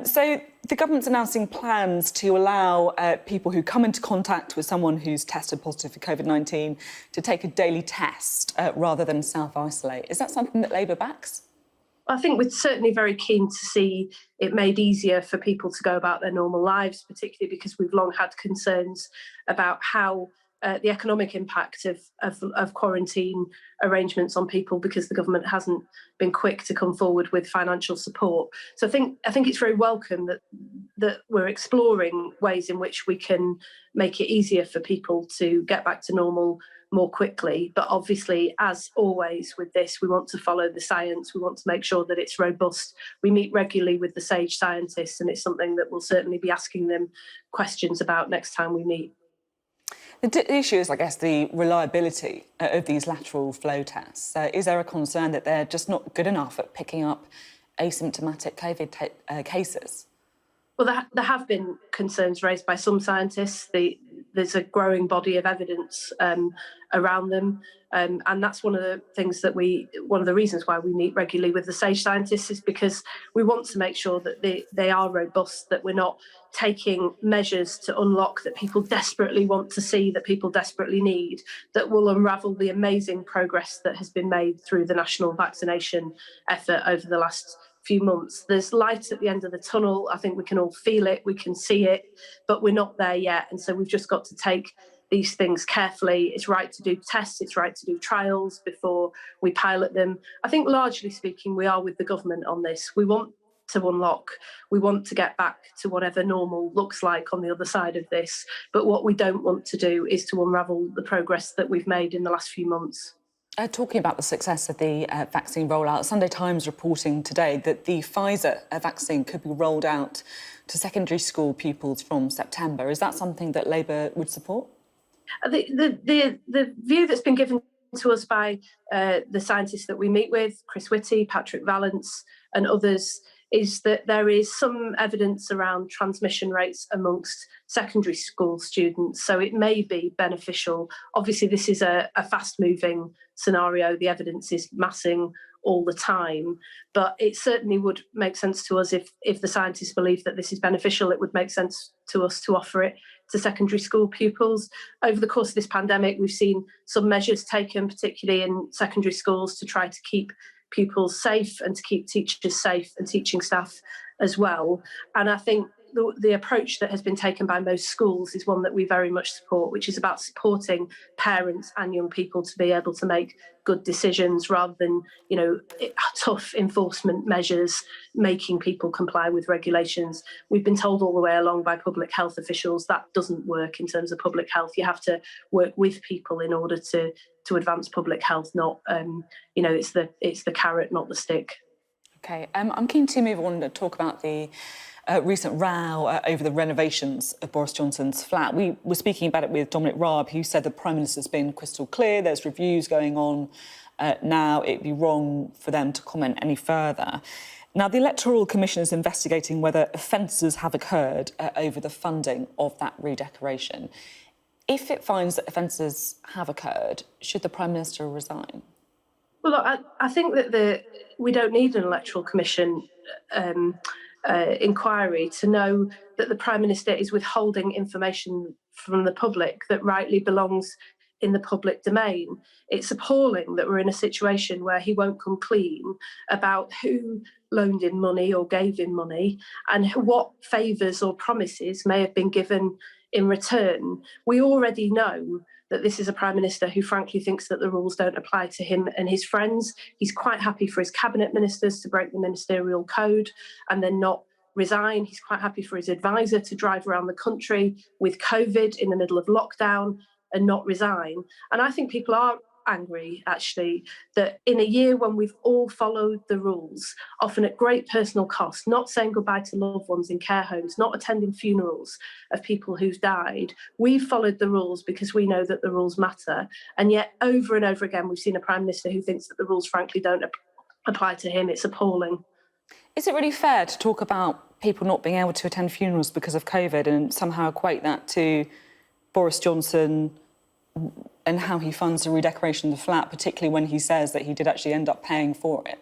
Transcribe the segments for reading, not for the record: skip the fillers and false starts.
So the government's announcing plans to allow people who come into contact with someone who's tested positive for COVID-19 to take a daily test rather than self-isolate. Is that something that Labour backs? I think we're certainly very keen to see it made easier for people to go about their normal lives, particularly because we've long had concerns about how the economic impact of quarantine arrangements on people, because the government hasn't been quick to come forward with financial support. So I think it's very welcome that we're exploring ways in which we can make it easier for people to get back to normal more quickly. But obviously, as always with this, we want to follow the science. We want to make sure that it's robust. We meet regularly with the SAGE scientists, and it's something that we'll certainly be asking them questions about next time we meet. The issue is, I guess, the reliability of these lateral flow tests. Is there a concern that they're just not good enough at picking up asymptomatic COVID cases? Well, there have been concerns raised by some scientists. There's a growing body of evidence around them, and that's one of the reasons why we meet regularly with the SAGE scientists, is because we want to make sure that they are robust, that we're not taking measures to unlock that people desperately want to see, that people desperately need, that will unravel the amazing progress that has been made through the national vaccination effort over the last few months. There's light at the end of the tunnel. I think we can all feel it, we can see it, but we're not there yet. And so we've just got to take these things carefully. It's right to do tests, it's right to do trials before we pilot them. I think largely speaking, we are with the government on this. We want to unlock, we want to get back to whatever normal looks like on the other side of this. But what we don't want to do is to unravel the progress that we've made in the last few months. Talking about the success of the vaccine rollout, Sunday Times reporting today that the Pfizer vaccine could be rolled out to secondary school pupils from September. Is that something that Labour would support? The view that's been given to us by the scientists that we meet with, Chris Whitty, Patrick Vallance and others, is that there is some evidence around transmission rates amongst secondary school students. So it may be beneficial. Obviously, this is a fast-moving scenario. The evidence is massing all the time. But it certainly would make sense to us if the scientists believe that this is beneficial. It would make sense to us to offer it to secondary school pupils. Over the course of this pandemic, we've seen some measures taken, particularly in secondary schools, to try to keep pupils safe and to keep teachers safe and teaching staff as well. And I think the approach that has been taken by most schools is one that we very much support, which is about supporting parents and young people to be able to make good decisions rather than, tough enforcement measures, making people comply with regulations. We've been told all the way along by public health officials that doesn't work in terms of public health. You have to work with people in order to advance public health, not, it's the carrot, not the stick. OK, I'm keen to move on to talk about the recent row over the renovations of Boris Johnson's flat. We were speaking about it with Dominic Raab, who said the Prime Minister's been crystal clear. There's reviews going on now. It'd be wrong for them to comment any further. Now, the Electoral Commission is investigating whether offences have occurred over the funding of that redecoration. If it finds that offences have occurred, should the Prime Minister resign? Well, look, I think that we don't need an Electoral Commission inquiry to know that the Prime Minister is withholding information from the public that rightly belongs in the public domain. It's appalling that we're in a situation where he won't come clean about who loaned him money or gave him money and what favours or promises may have been given in return. We already know that this is a Prime Minister who frankly thinks that the rules don't apply to him and his friends. He's quite happy for his cabinet ministers to break the ministerial code and then not resign. He's quite happy for his advisor to drive around the country with COVID in the middle of lockdown and not resign. And I think people are angry, actually, that in a year when we've all followed the rules, often at great personal cost, not saying goodbye to loved ones in care homes, not attending funerals of people who've died, we've followed the rules because we know that the rules matter. And yet, over and over again, we've seen a Prime Minister who thinks that the rules, frankly, don't apply to him. It's appalling. Is it really fair to talk about people not being able to attend funerals because of COVID and somehow equate that to Boris Johnson and how he funds the redecoration of the flat, particularly when he says that he did actually end up paying for it?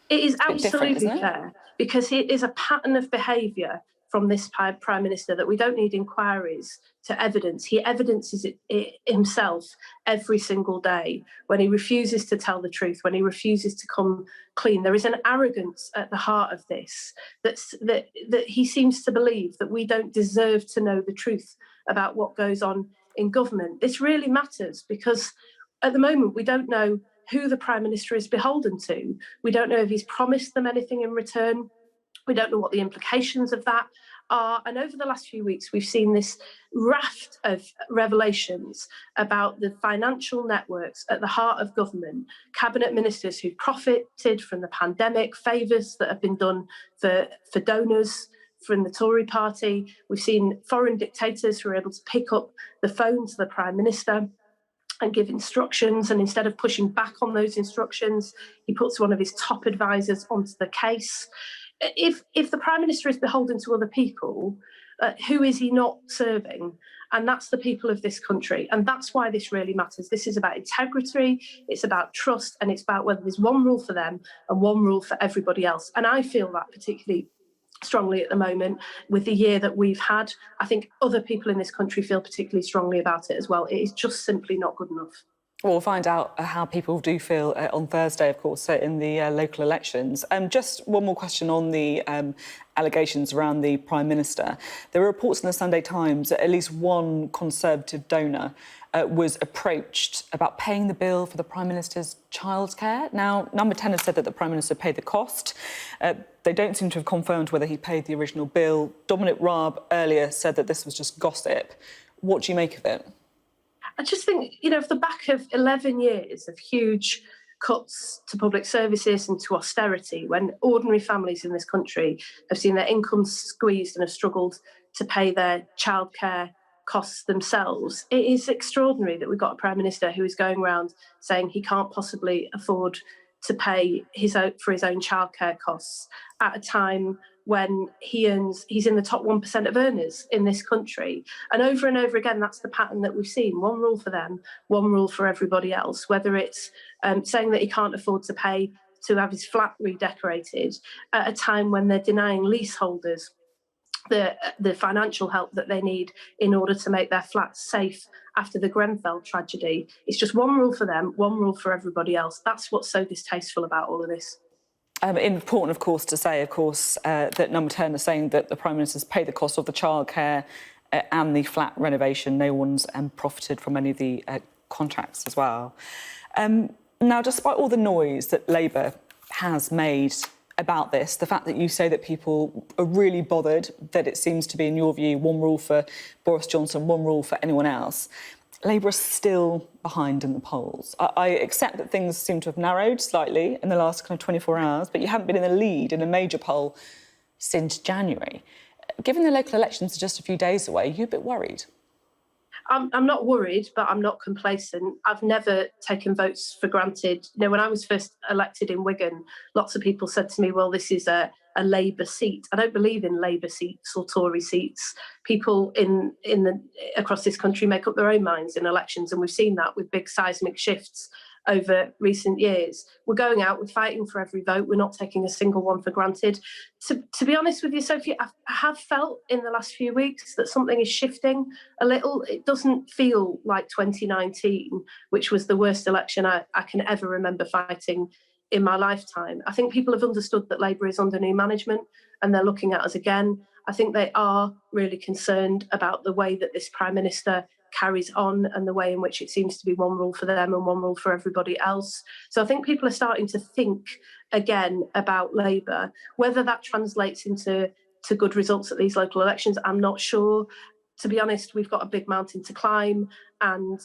It is It's a bit different, absolutely isn't it? fair, because it is a pattern of behaviour from this Prime Minister that we don't need inquiries to evidence. He evidences it himself every single day when he refuses to tell the truth, when he refuses to come clean. There is an arrogance at the heart of this that he seems to believe that we don't deserve to know the truth about what goes on in government. This really matters because at the moment we don't know who the Prime Minister is beholden to. We don't know if he's promised them anything in return. We don't know what the implications of that are. And over the last few weeks, we've seen this raft of revelations about the financial networks at the heart of government, cabinet ministers who profited from the pandemic, favours that have been done for donors from the Tory party. We've seen foreign dictators who are able to pick up the phone to the Prime Minister and give instructions, and instead of pushing back on those instructions, he puts one of his top advisors onto the case. If the Prime Minister is beholden to other people, who is he not serving? And that's the people of this country. And that's why this really matters. This is about integrity, it's about trust, and it's about whether there's one rule for them and one rule for everybody else. And I feel that particularly strongly at the moment with the year that we've had. I think other people in this country feel particularly strongly about it as well. It is just simply not good enough. We'll find out how people do feel on Thursday, of course, in the local elections. Just one more question on the allegations around the Prime Minister. There were reports in the Sunday Times that at least one Conservative donor was approached about paying the bill for the Prime Minister's childcare. Now, Number 10 has said that the Prime Minister paid the cost. They don't seem to have confirmed whether he paid the original bill. Dominic Raab earlier said that this was just gossip. What do you make of it? I just think, off the back of 11 years of huge cuts to public services and to austerity, when ordinary families in this country have seen their incomes squeezed and have struggled to pay their childcare costs themselves, it is extraordinary that we've got a Prime Minister who is going around saying he can't possibly afford to pay for his own childcare costs at a time when he's in the top 1% of earners in this country. And over again, that's the pattern that we've seen. One rule for them, one rule for everybody else, whether it's saying that he can't afford to pay to have his flat redecorated at a time when they're denying leaseholders the financial help that they need in order to make their flats safe after the Grenfell tragedy. It's just one rule for them, one rule for everybody else. That's what's so distasteful about all of this. Important, of course, to say, that Number 10 is saying that the Prime Minister's paid the cost of the childcare and the flat renovation. No one's profited from any of the contracts as well. Now, despite all the noise that Labour has made about this, the fact that you say that people are really bothered, that it seems to be, in your view, one rule for Boris Johnson, one rule for anyone else, Labour is still behind in the polls. I accept that things seem to have narrowed slightly in the last kind of 24 hours, but you haven't been in the lead in a major poll since January. Given the local elections are just a few days away, are you a bit worried? I'm not worried, but I'm not complacent. I've never taken votes for granted. When I was first elected in Wigan, lots of people said to me, well, this is a Labour seat. I don't believe in Labour seats or Tory seats. People across this country make up their own minds in elections, and we've seen that with big seismic shifts over recent years. We're going out, we're fighting for every vote, we're not taking a single one for granted. To be honest with you, Sophie, I have felt in the last few weeks that something is shifting a little. It doesn't feel like 2019, which was the worst election I can ever remember fighting in my lifetime. I think people have understood that Labour is under new management and they're looking at us again. I think they are really concerned about the way that this Prime Minister carries on and the way in which it seems to be one rule for them and one rule for everybody else. So I think people are starting to think again about Labour. Whether that translates into good results at these local elections, I'm not sure. To be honest, we've got a big mountain to climb, and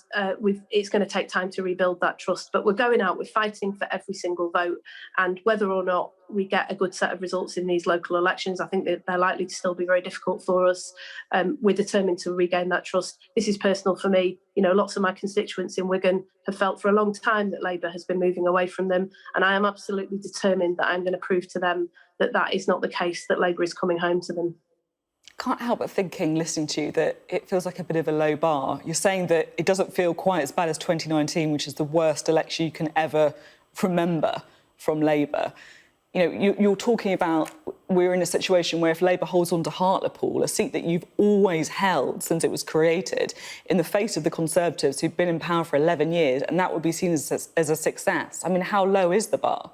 it's going to take time to rebuild that trust. But we're going out, we're fighting for every single vote, and whether or not we get a good set of results in these local elections, I think that they're likely to still be very difficult for us. We're determined to regain that trust. This is personal for me. Lots of my constituents in Wigan have felt for a long time that Labour has been moving away from them, and I am absolutely determined that I'm going to prove to them that that is not the case, that Labour is coming home to them. Can't help but thinking, listening to you, that it feels like a bit of a low bar. You're saying that it doesn't feel quite as bad as 2019, which is the worst election you can ever remember from Labour. you're talking about we're in a situation where if Labour holds on to Hartlepool, a seat that you've always held since it was created, in the face of the Conservatives who've been in power for 11 years, and that would be seen as a success. I mean, how low is the bar?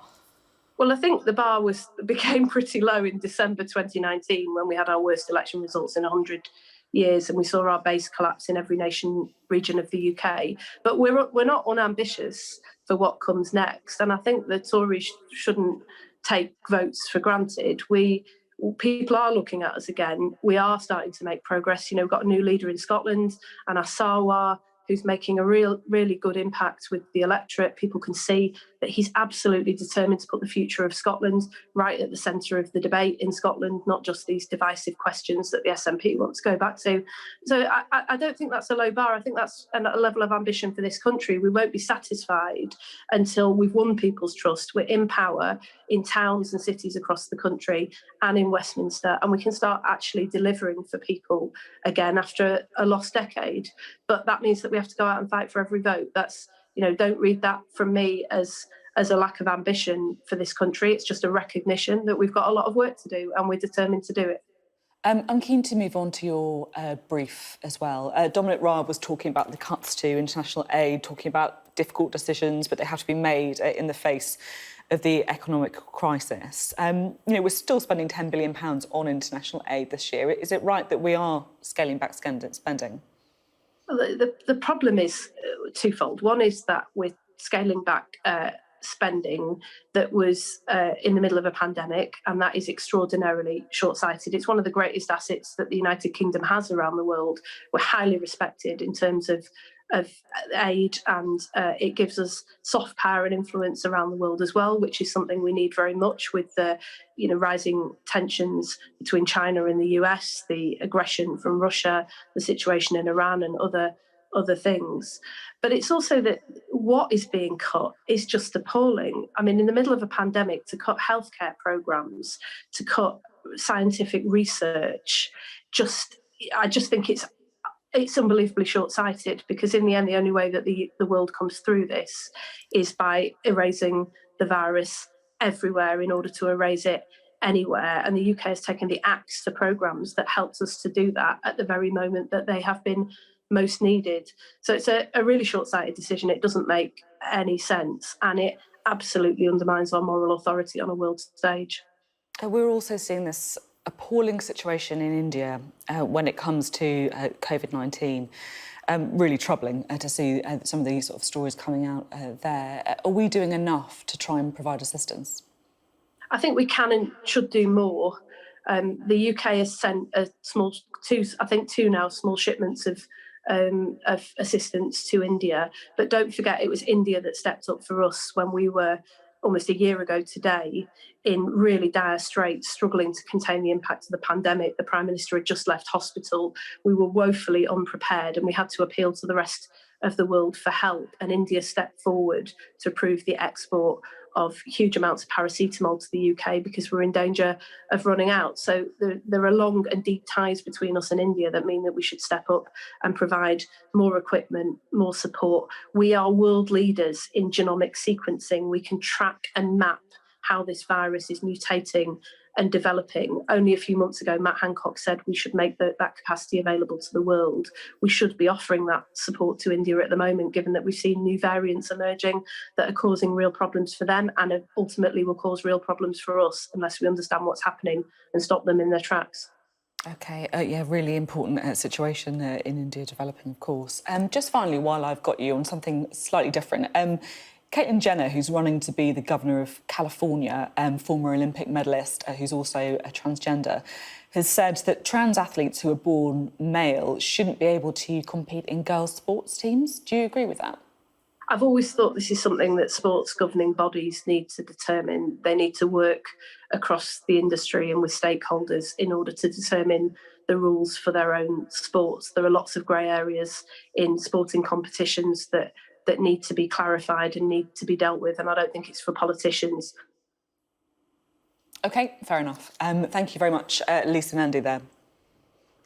Well, I think the bar became pretty low in December 2019 when we had our worst election results in 100 years, and we saw our base collapse in every region of the UK. But we're not unambitious for what comes next, and I think the Tories shouldn't take votes for granted. People are looking at us again. We are starting to make progress. We've got a new leader in Scotland, Anna Sarwar, who's making a really good impact with the electorate. People can see that he's absolutely determined to put the future of Scotland right at the centre of the debate in Scotland, not just these divisive questions that the SNP want to go back to. So I don't think that's a low bar. I think that's a level of ambition for this country. We won't be satisfied until we've won people's trust. We're in power in towns and cities across the country and in Westminster, and we can start actually delivering for people again after a lost decade. But that means that we have to go out and fight for every vote. That's, don't read that from me as a lack of ambition for this country. It's just a recognition that we've got a lot of work to do, and we're determined to do it. I'm keen to move on to your brief as well. Dominic Raab was talking about the cuts to international aid, talking about difficult decisions, but they have to be made in the face of the economic crisis. We're still spending £10 billion on international aid this year. Is it right that we are scaling back spending? Well, the problem is twofold. One is that we're scaling back spending that was in the middle of a pandemic, and that is extraordinarily short-sighted. It's one of the greatest assets that the United Kingdom has around the world. We're highly respected in terms of aid, and it gives us soft power and influence around the world as well, which is something we need very much with the rising tensions between China and the US, the aggression from Russia, the situation in Iran, and other things. But it's also that what is being cut is just appalling. I mean, in the middle of a pandemic, to cut healthcare programs, to cut scientific research, I just think it's unbelievably short-sighted, because in the end, the only way that the world comes through this is by erasing the virus everywhere in order to erase it anywhere. And the UK has taken the axe to programmes that helped us to do that at the very moment that they have been most needed. So it's a really short-sighted decision. It doesn't make any sense, and it absolutely undermines our moral authority on a world stage. We're also seeing this appalling situation in India when it comes to COVID-19. Really troubling to see some of these sort of stories coming out there. Are we doing enough to try and provide assistance? I think we can and should do more. The UK has sent two now small shipments of assistance to India. But don't forget, it was India that stepped up for us when we were almost a year ago today in really dire straits, struggling to contain the impact of the pandemic. The Prime Minister had just left hospital. We were woefully unprepared, and we had to appeal to the rest of the world for help. And India stepped forward to approve the export of huge amounts of paracetamol to the UK because we're in danger of running out. So there are long and deep ties between us and India that mean that we should step up and provide more equipment, more support. We are world leaders in genomic sequencing. We can track and map how this virus is mutating and developing. Only a few months ago, Matt Hancock said we should make that capacity available to the world. We should be offering that support to India at the moment, given that we've seen new variants emerging that are causing real problems for them and ultimately will cause real problems for us unless we understand what's happening and stop them in their tracks. OK, really important situation in India developing, of course. Just finally, while I've got you on something slightly different, Caitlyn Jenner, who's running to be the governor of California, former Olympic medalist, who's also a transgender, has said that trans athletes who are born male shouldn't be able to compete in girls' sports teams. Do you agree with that? I've always thought this is something that sports governing bodies need to determine. They need to work across the industry and with stakeholders in order to determine the rules for their own sports. There are lots of grey areas in sporting competitions that need to be clarified and need to be dealt with, and I don't think it's for politicians. OK, fair enough. Thank you very much, Lisa Nandy there.